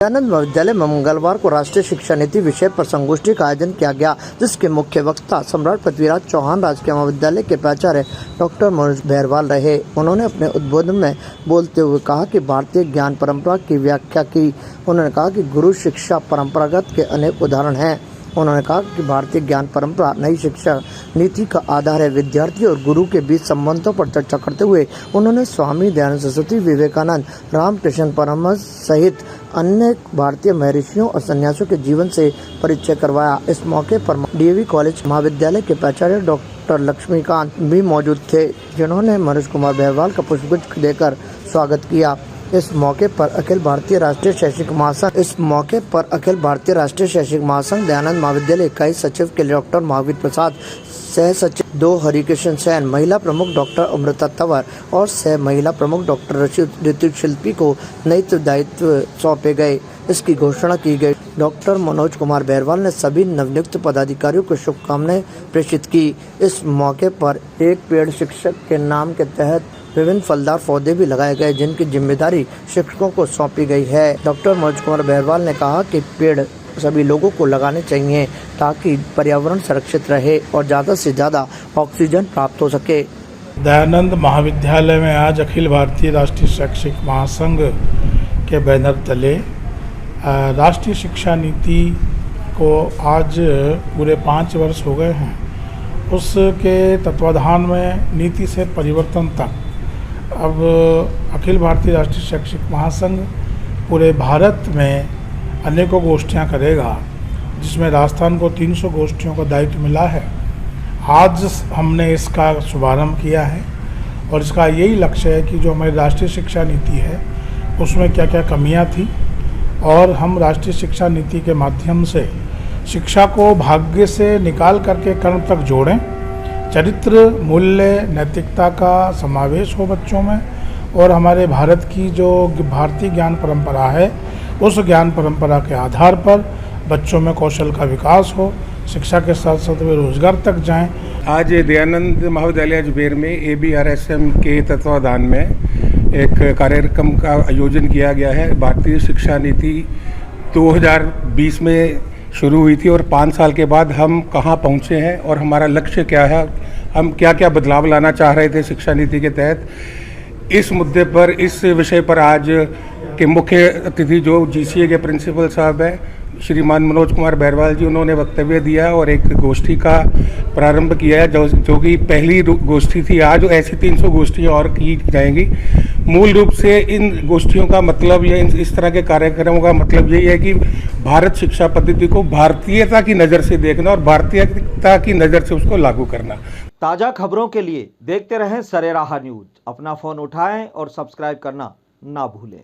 दयानंद महाविद्यालय में मंगलवार को राष्ट्रीय शिक्षा नीति विषय पर संगोष्ठी का आयोजन किया गया, जिसके मुख्य वक्ता सम्राट पृथ्वीराज चौहान राजकीय महाविद्यालय के प्राचार्य डॉक्टर मनोज बहरवाल रहे। उन्होंने अपने उद्बोधन में बोलते हुए कहा कि भारतीय ज्ञान परंपरा की व्याख्या की। उन्होंने कहा कि गुरु शिक्षा परंपरागत के अनेक उदाहरण हैं। उन्होंने कहा कि भारतीय ज्ञान परंपरा नई शिक्षा नीति का आधार है। विद्यार्थी और गुरु के बीच संबंधों पर चर्चा करते हुए उन्होंने स्वामी दयानंद सरस्वती, विवेकानंद, रामकृष्ण परमहंस सहित अन्य भारतीय महर्षियों और सन्यासियों के जीवन से परिचय करवाया। इस मौके पर डीएवी कॉलेज महाविद्यालय के प्राचार्य डॉक्टर लक्ष्मीकांत भी मौजूद थे, जिन्होंने मनोज कुमार बहरवाल का पुष्पगुच्छ देकर स्वागत किया। इस मौके पर अखिल भारतीय राष्ट्रीय शैक्षिक महासंघ दयानंद महाविद्यालय इकाई सचिव के डॉक्टर महावीर प्रसाद, सह सचिव 2 हरिकृष्ण सैन, महिला प्रमुख डॉक्टर अमृता तंवर और सह महिला प्रमुख डॉक्टर ऋतु शिल्पी को नई दायित्व सौंपे गए। इसकी घोषणा की गई। डॉक्टर मनोज कुमार बहरवाल ने सभी नवनियुक्त पदाधिकारियों को शुभकामनाएं प्रेषित की। इस मौके पर एक पेड़ शिक्षक के नाम के तहत विभिन्न फलदार पौधे भी लगाए गए, जिनकी जिम्मेदारी शिक्षकों को सौंपी गई है। डॉक्टर मनोज कुमार बहरवाल ने कहा कि पेड़ सभी लोगों को लगाने चाहिए ताकि पर्यावरण सुरक्षित रहे और ज़्यादा से ज़्यादा ऑक्सीजन प्राप्त हो सके। दयानंद महाविद्यालय में आज अखिल भारतीय राष्ट्रीय शैक्षिक महासंघ के बैनर तले राष्ट्रीय शिक्षा नीति को आज पूरे 5 वर्ष हो गए हैं। उसके तत्वाधान में नीति से परिवर्तन तक अब अखिल भारतीय राष्ट्रीय शैक्षिक महासंघ पूरे भारत में अनेकों गोष्ठियाँ करेगा, जिसमें राजस्थान को 300 गोष्ठियों का दायित्व मिला है। आज हमने इसका शुभारंभ किया है और इसका यही लक्ष्य है कि जो हमारी राष्ट्रीय शिक्षा नीति है उसमें क्या क्या कमियां थी और हम राष्ट्रीय शिक्षा नीति के माध्यम से शिक्षा को भाग्य से निकाल करके कर्म तक जोड़ें। चरित्र, मूल्य, नैतिकता का समावेश हो बच्चों में और हमारे भारत की जो भारतीय ज्ञान परंपरा है उस ज्ञान परंपरा के आधार पर बच्चों में कौशल का विकास हो, शिक्षा के साथ साथ वे रोजगार तक जाएं। आज दयानंद महाविद्यालय अजमेर में ABRSM के तत्वाधान में एक कार्यक्रम का आयोजन किया गया है। भारतीय शिक्षा नीति 2020 में शुरू हुई थी और 5 साल के बाद हम कहाँ पहुँचे हैं और हमारा लक्ष्य क्या है, हम क्या क्या बदलाव लाना चाह रहे थे शिक्षा नीति के तहत। इस मुद्दे पर, इस विषय पर आज के मुख्य अतिथि जो GCA के प्रिंसिपल साहब हैं श्रीमान मनोज कुमार बहरवाल जी, उन्होंने वक्तव्य दिया और एक गोष्ठी का प्रारंभ किया है जो कि पहली गोष्ठी थी। आज ऐसी 300 गोष्ठियाँ और की जाएंगी। मूल रूप से इन गोष्ठियों का मतलब या इस तरह के कार्यक्रमों का मतलब यही है कि भारत शिक्षा पद्धति को भारतीयता की नज़र से देखना और भारतीयता की नज़र से उसको लागू करना। ताज़ा खबरों के लिए देखते रहें सरेराह न्यूज। अपना फ़ोन उठाएं और सब्सक्राइब करना ना भूलें।